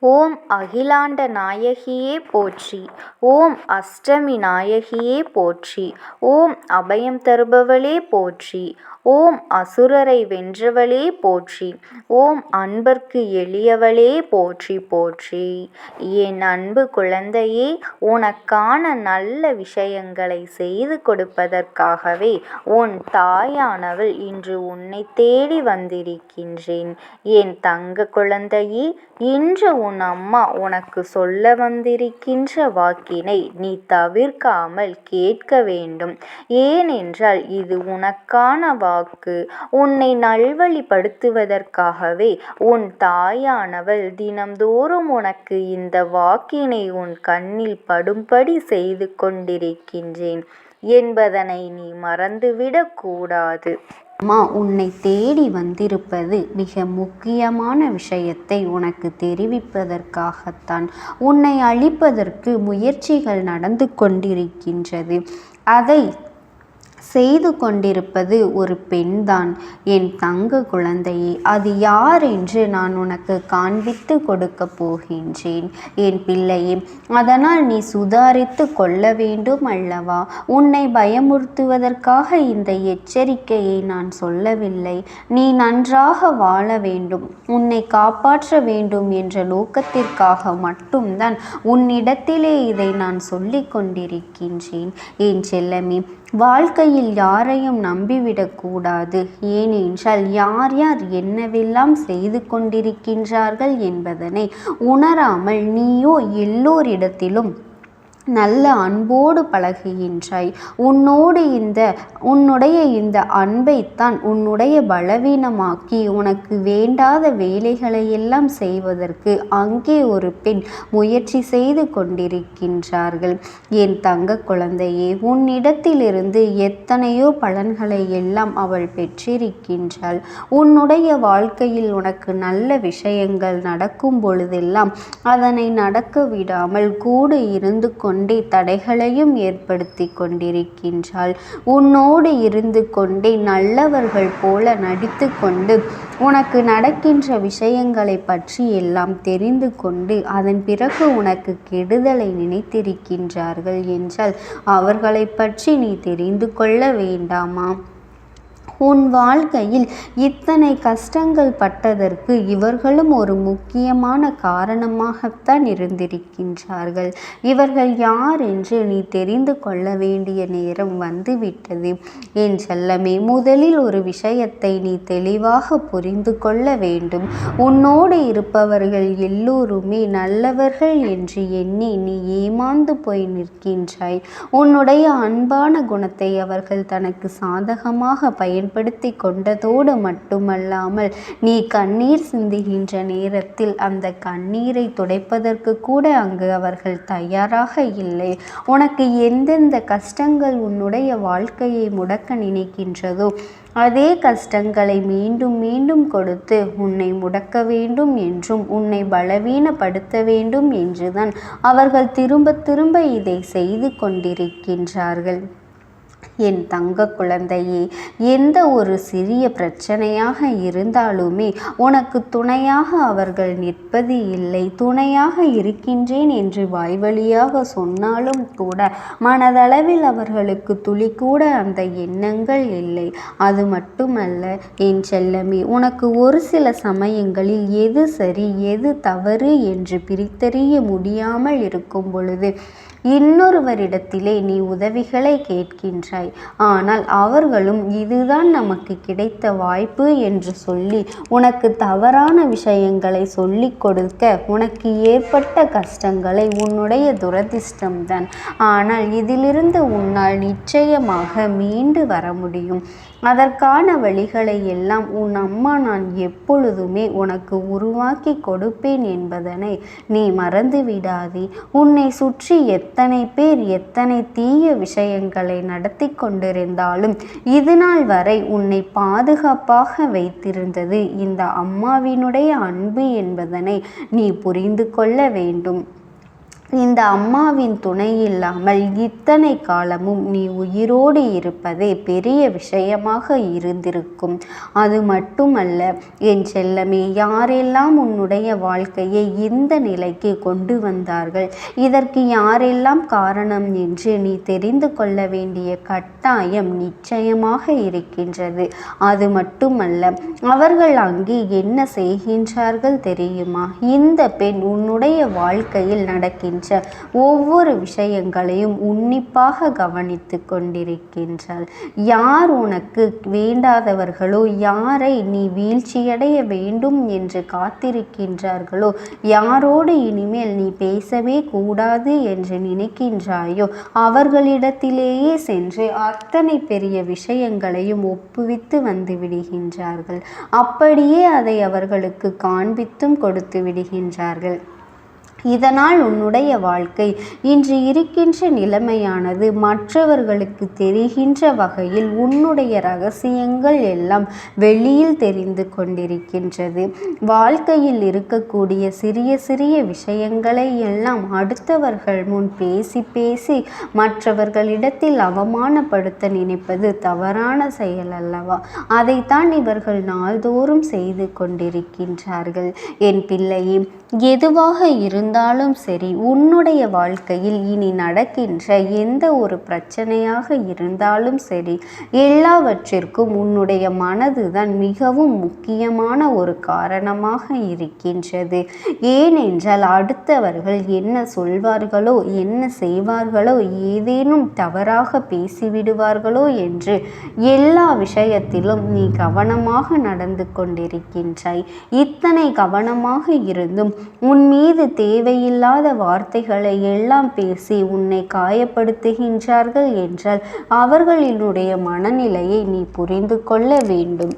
ஓம் அகிலாண்ட நாயகியே போற்றி. ஓம் அஷ்டமி நாயகியே போற்றி. ஓம் அபயம் தருபவளே போற்றி. ஓம் அசுரரை வென்றவளே போற்றி. ஓம் அன்பர்க்கு எளியவளே போற்றி போற்றி. என் அன்பு குழந்தையே, உனக்கான நல்ல விஷயங்களை செய்து கொடுப்பதற்காகவே உன் தாயானவள் இன்று உன்னை தேடி வந்திருக்கின்றேன். என் தங்க குழந்தையே, இன்று உன் அம்மா உனக்கு சொல்ல வந்திருக்கின்ற வாக்கினை நீ தவிர்க்காமல் கேட்க வேண்டும். ஏனென்றால் இது உனக்கான வாக்கு. உன்னை நல்வழிப்படுத்துவதற்காகவே உன் தாயானவள் தினம்தோறும் உனக்கு இந்த வாக்கினை உன் கண்ணில் படும்படி செய்து கொண்டிருக்கின்றேன் என்பதனை நீ மறந்துவிடக் கூடாது. அம்மா உன்னை தேடி வந்திருப்பது மிக முக்கியமான விஷயத்தை உனக்கு தெரிவிப்பதற்காகத்தான். உன்னை அழிப்பதற்கு முயற்சிகள் நடந்து கொண்டிருக்கின்றது. அதை செய்து கொண்டிருப்பது ஒரு பெண்தான். என் தங்க குழந்தையே, அது யார் என்று நான் உனக்கு காண்பித்து கொடுக்க போகின்றேன் என் பிள்ளையே. அதனால் நீ சுதாரித்து கொள்ள வேண்டும் அல்லவா? உன்னை பயமுறுத்துவதற்காக இந்த எச்சரிக்கையை நான் சொல்லவில்லை. நீ நன்றாக வாழ வேண்டும், உன்னை காப்பாற்ற வேண்டும் என்ற நோக்கத்திற்காக மட்டும்தான் உன்னிடத்திலே இதை நான் சொல்லிக் கொண்டிருக்கின்றேன் என் செல்லமே. வாழ்க்கையில் யாரையும் நம்பிவிடக்கூடாது. ஏனென்றால் யார் யார் என்னவெல்லாம் செய்து கொண்டிருக்கின்றார்கள் என்பதனை உணராமல் நீயோ எல்லோரிடத்திலும் நல்ல அன்போடு பழகுகின்றாய். உன்னுடைய இந்த அன்பைத்தான் உன்னுடைய பலவீனமாக்கி உனக்கு வேண்டாத வேலைகளை எல்லாம் செய்வதற்கு அங்கே ஒரு பெண் முயற்சி செய்து கொண்டிருக்கின்றார்கள். என் தங்க குழந்தையே, உன்னிடத்திலிருந்து எத்தனையோ பலன்களை எல்லாம் அவள் பெற்றிருக்கின்றாள். உன்னுடைய வாழ்க்கையில் உனக்கு நல்ல விஷயங்கள் நடக்கும் பொழுதெல்லாம் அதனை நடக்க விடாமல் கூட இருந்து கொண்டே தடைகளையும் ஏற்படுத்தி கொண்டிருக்கின்றாள். உன்னோடு இருந்து கொண்டே நல்லவர்கள் போல நடித்து கொண்டு உனக்கு நடக்கின்ற விஷயங்களை பற்றி எல்லாம் தெரிந்து கொண்டு அதன் பிறகு உனக்கு கெடுதலை நினைத்திருக்கின்றார்கள் என்றால் அவர்களை பற்றி நீ தெரிந்து கொள்ள வேண்டாமா? உன் வாழ்க்கையில் இத்தனை கஷ்டங்கள் பட்டதற்கு இவர்களும் ஒரு முக்கியமான காரணமாகத்தான் இருந்திருக்கின்றார்கள். இவர்கள் யார் என்று நீ தெரிந்து கொள்ள வேண்டிய நேரம் வந்துவிட்டது என் செல்லமே. முதலில் ஒரு விஷயத்தை நீ தெளிவாக புரிந்து கொள்ள வேண்டும். உன்னோடு இருப்பவர்கள் எல்லோருமே நல்லவர்கள் என்று எண்ணி நீ ஏமாந்து போய் நிற்கின்றாய். உன்னுடைய அன்பான குணத்தை அவர்கள் தனக்கு சாதகமாக பயன்படுத்தி கொண்டதோடு மட்டுமல்லாமல் நீ கண்ணீர் சிந்துகின்ற நேரத்தில் அந்த கண்ணீரை துடைப்பதற்கு கூட அங்கு அவர்கள் தயாராக இல்லை. உனக்கு எந்தெந்த கஷ்டங்கள் உன்னுடைய வாழ்க்கையை முடக்க நினைக்கின்றதோ அதே கஷ்டங்களை மீண்டும் மீண்டும் கொடுத்து உன்னை முடக்க வேண்டும் என்றும் உன்னை பலவீனப்படுத்த வேண்டும் என்றுதான் அவர்கள் திரும்ப திரும்ப இதை செய்து கொண்டிருக்கின்றார்கள். என் தங்க குழந்தையே, எந்த ஒரு சிறிய பிரச்சனையாக இருந்தாலுமே உனக்கு துணையாக அவர்கள் நிற்பது இல்லை. துணையாக இருக்கின்றேன் என்று வாய்வழியாக சொன்னாலும் கூட மனதளவில் அவர்களுக்கு துளி கூட அந்த எண்ணங்கள் இல்லை. அது மட்டுமல்ல என் செல்லமே, உனக்கு ஒரு சில சமயங்களில் எது சரி எது தவறு என்று பிரித்தறிய முடியாமல் இருக்கும் பொழுது இன்னொருவரிடத்திலே நீ உதவிகளை கேட்கின்றாய். ஆனால் அவர்களும் இதுதான் நமக்கு கிடைத்த வாய்ப்பு என்று சொல்லி உனக்கு தவறான விஷயங்களை சொல்லி கொடுக்க உனக்கு ஏற்பட்ட கஷ்டங்களை உன்னுடைய துரதிர்ஷ்டம்தான். ஆனால் இதிலிருந்து உன்னால் நிச்சயமாக மீண்டு வர முடியும். அதற்கான வழிகளை எல்லாம் உன் அம்மா நான் எப்பொழுதுமே உனக்கு உருவாக்கி கொடுப்பேன் என்பதனை நீ மறந்து விடாதே. உன்னை சுற்றி எத்தனை பேர் எத்தனை தீய விஷயங்களை நடத்தி கொண்டிருந்தாலும் இதுநாள் வரை உன்னை பாதுகாப்பாக வைத்திருந்தது இந்த அம்மாவினுடைய அன்பு என்பதனை நீ புரிந்து கொள்ள வேண்டும். இந்த அம்மாவின் துணை இல்லாமல் இத்தனை காலமும் நீ உயிரோடு இருப்பதே பெரிய விஷயமாக இருந்திருக்கும். அது மட்டுமல்ல என் செல்லமே, யாரெல்லாம் உன்னுடைய வாழ்க்கையை இந்த நிலைக்கு கொண்டு வந்தார்கள், இதற்கு யாரெல்லாம் காரணம் என்று நீ தெரிந்து கொள்ள வேண்டிய கட்டாயம் நிச்சயமாக இருக்கின்றது. அது மட்டுமல்ல, அவர்கள் அங்கே என்ன செய்கின்றார்கள் தெரியுமா? இந்த பெண் உன்னுடைய வாழ்க்கையில் நடக்கின்ற ஒவ்வொரு விஷயங்களையும் உன்னிப்பாக கவனித்து கொண்டிருக்கின்றாள். யார் உனக்கு வேண்டாதவர்களோ, யாரை நீ வீழ்ச்சியடைய வேண்டும் என்று காத்திருக்கின்றார்களோ, யாரோடு இனிமேல் நீ பேசவே கூடாது என்று நினைக்கின்றாயோ, அவர்களிடத்திலேயே சென்று அத்தனை பெரிய விஷயங்களையும் ஒப்புவித்து வந்து விடுகின்றார்கள். அப்படியே அதை அவர்களுக்கு காண்பித்தும் கொடுத்து விடுகின்றார்கள். இதனால் உன்னுடைய வாழ்க்கை இன்று இருக்கின்ற நிலைமையானது மற்றவர்களுக்கு தெரிகின்ற வகையில் உன்னுடைய ரகசியங்கள் எல்லாம் வெளியில் தெரிந்து கொண்டிருக்கின்றது. வாழ்க்கையில் இருக்கக்கூடிய சிறிய சிறிய விஷயங்களை எல்லாம் அடுத்தவர்கள் முன் பேசி பேசி மற்றவர்களிடத்தில் அவமானப்படுத்த நினைப்பது தவறான செயல் அல்லவா? அதைத்தான் இவர்கள் நாள்தோறும் செய்து கொண்டிருக்கின்றார்கள். என் பிள்ளையே, எதுவாக இருந்தாலும் சரி, உன்னுடைய வாழ்க்கையில் இனி நடக்கின்ற எந்த ஒரு பிரச்சனையாக இருந்தாலும் சரி, எல்லாவற்றிற்கும் உன்னுடைய மனதுதான் மிகவும் முக்கியமான ஒரு காரணமாக இருக்கின்றது. ஏனென்றால் அடுத்தவர்கள் என்ன சொல்வார்களோ, என்ன செய்வார்களோ, ஏதேனும் தவறாக பேசிவிடுவார்களோ என்று எல்லா விஷயத்திலும் நீ கவனமாக நடந்து கொண்டிருக்கின்றாய். இத்தனை கவனமாக இருந்தும் உன் மீது தேவையில்லாத வார்த்தைகளை எல்லாம் பேசி உன்னை காயப்படுத்துகின்றார்கள் என்றால் அவர்களினுடைய மனநிலையை நீ புரிந்து கொள்ள வேண்டும்.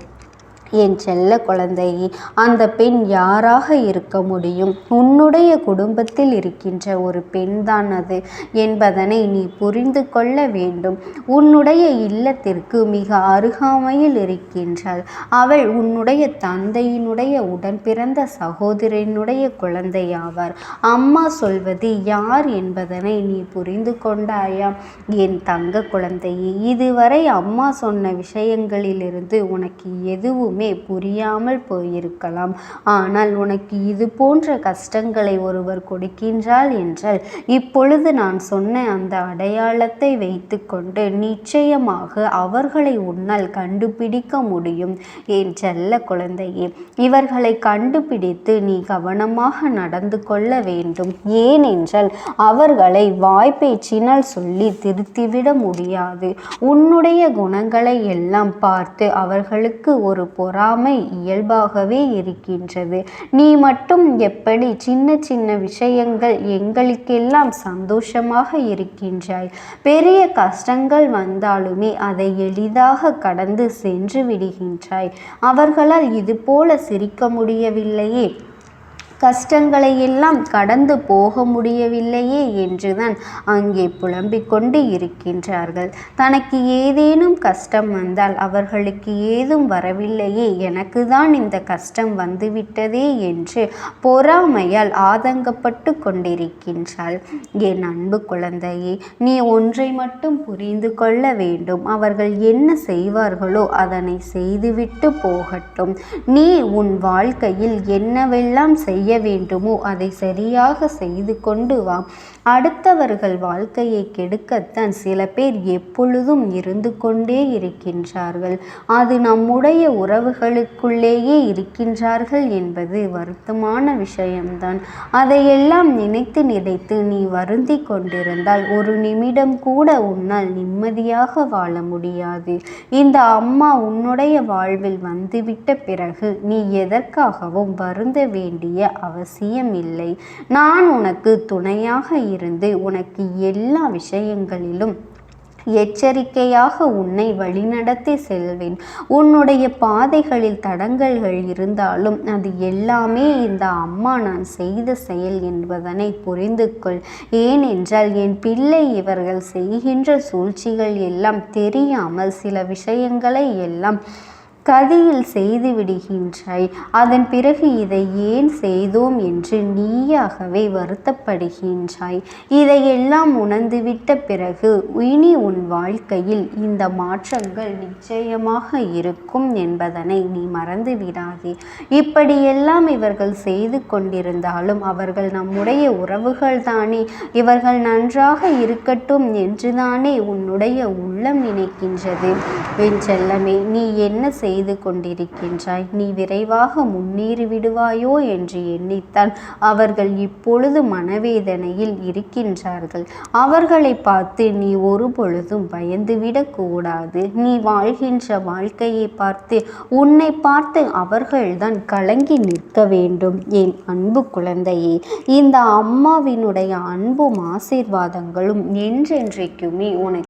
என் செல்ல குழந்தையே, அந்த பெண் யாராக இருக்க முடியும்? உன்னுடைய குடும்பத்தில் இருக்கின்ற ஒரு பெண்தான் அது என்பதனை நீ புரிந்து கொள்ள வேண்டும். உன்னுடைய இல்லத்திற்கு மிக அருகாமையில் இருக்கின்றாள். அவள் உன்னுடைய தந்தையினுடைய உடன் பிறந்த சகோதரனுடைய குழந்தையாவார். அம்மா சொல்வது யார் என்பதனை நீ புரிந்து கொண்டாயா? என் தங்க குழந்தையே, இதுவரை அம்மா சொன்ன விஷயங்களிலிருந்து உனக்கு எதுவும் புரியாமல் போயிருக்கலாம். ஆனால் உனக்கு இது போன்ற கஷ்டங்களை ஒருவர் கொடுக்கின்றாள் என்றால் இப்பொழுது நான் சொன்ன அந்த அடையாளத்தை வைத்துக்கொண்டு நிச்சயமாக அவர்களை உன்னால் கண்டுபிடிக்க முடியும். என் செல்ல குழந்தையே, இவர்களை கண்டுபிடித்து நீ கவனமாக நடந்து கொள்ள வேண்டும். ஏனென்றால் அவர்களை வாய்ப்பேச்சினால் சொல்லி திருத்திவிட முடியாது. உன்னுடைய குணங்களை எல்லாம் பார்த்து அவர்களுக்கு ஒரு பொறாமை இயல்பாகவே இருக்கின்றது. நீ மட்டும் எப்படி சின்ன சின்ன விஷயங்கள் எங்களுக்கெல்லாம் சந்தோஷமாக இருக்கின்றாய், பெரிய கஷ்டங்கள் வந்தாலுமே அதை எளிதாக கடந்து சென்று விடுகின்றாய். அவர்களால் இது போல சிரிக்க முடியவில்லையே, கஷ்டங்களை எல்லாம் கடந்து போக முடியவில்லையே என்றுதான் அங்கே புலம்பிக் கொண்டு இருக்கின்றார்கள். தனக்கு ஏதேனும் கஷ்டம் வந்தால் அவர்களுக்கு ஏதும் வரவில்லையே, எனக்கு தான் இந்த கஷ்டம் வந்துவிட்டதே என்று பொறாமையால் ஆதங்கப்பட்டு கொண்டிருக்கின்றாள். என் அன்பு குழந்தையே, நீ ஒன்றை மட்டும் புரிந்து கொள்ள வேண்டும். அவர்கள் என்ன செய்வார்களோ அதனை செய்துவிட்டு போகட்டும். நீ உன் வாழ்க்கையில் என்னவெல்லாம் செய்ய வேண்டுமோ அதை சரியாக செய்து கொண்டு வா. அடுத்தவர்கள் வாழ்க்கையை கெடுக்கத்தான் சில பேர் எப்பொழுதும் இருந்து கொண்டே இருக்கின்றார்கள். அது நம்முடைய உறவுகளுக்குள்ளேயே இருக்கின்றார்கள் என்பது வருத்தமான விஷயம்தான். அதையெல்லாம் நினைத்து நினைத்து நீ வருந்தி கொண்டிருந்தால் ஒரு நிமிடம் கூட உன்னால் நிம்மதியாக வாழ முடியாது. இந்த அம்மா உன்னுடைய வாழ்வில் வந்துவிட்ட பிறகு நீ எதற்காகவும் வருந்த வேண்டிய அவசியமில்லை. நான் உனக்கு துணையாக இருந்து உனக்கு எல்லா விஷயங்களிலும் எச்சரிக்கையாக உன்னை வழிநடத்தி செல்வேன். உன்னுடைய பாதைகளில் தடங்கல்கள் இருந்தாலும் அது எல்லாமே இந்த அம்மா நான் செய்த செயல் என்பதனை புரிந்து கொள். ஏனென்றால் என் பிள்ளை, இவர்கள் செய்கின்ற சூழ்ச்சிகள் எல்லாம் தெரியாமல் சில விஷயங்களை எல்லாம் கதியில் செய்து விடுகின்றாய். அதன் பிறகு இதை ஏன் செய்தோம் என்று நீயாகவே வருத்தப்படுகின்றாய். இதையெல்லாம் உணர்ந்துவிட்ட பிறகு இனி உன் வாழ்க்கையில் இந்த மாற்றங்கள் நிச்சயமாக இருக்கும் என்பதனை நீ மறந்து விடாதே. இப்படியெல்லாம் இவர்கள் செய்து கொண்டிருந்தாலும் அவர்கள் நம்முடைய உறவுகள் தானே, இவர்கள் நன்றாக இருக்கட்டும் என்றுதானே உன்னுடைய உள்ளம் நினைக்கின்றது. என் செல்லமே, நீ என்ன செய்து கொண்டிருக்கின்றாய்? நீ விரைவாக முன்னேறி விடுவாயோ என்று எண்ணித்தான் அவர்கள் இப்பொழுது மனவேதனையில் இருக்கின்றார்கள். அவர்களை பார்த்து நீ ஒரு பொழுதும் பயந்துவிடக் கூடாது. நீ வாழ்கின்ற வாழ்க்கையை பார்த்து உன்னை பார்த்து அவர்கள்தான் கலங்கி நிற்க வேண்டும். என் அன்பு குழந்தையே, இந்த அம்மாவினுடைய அன்பும் ஆசீர்வாதங்களும் என்றென்றைக்குமே உனக்கு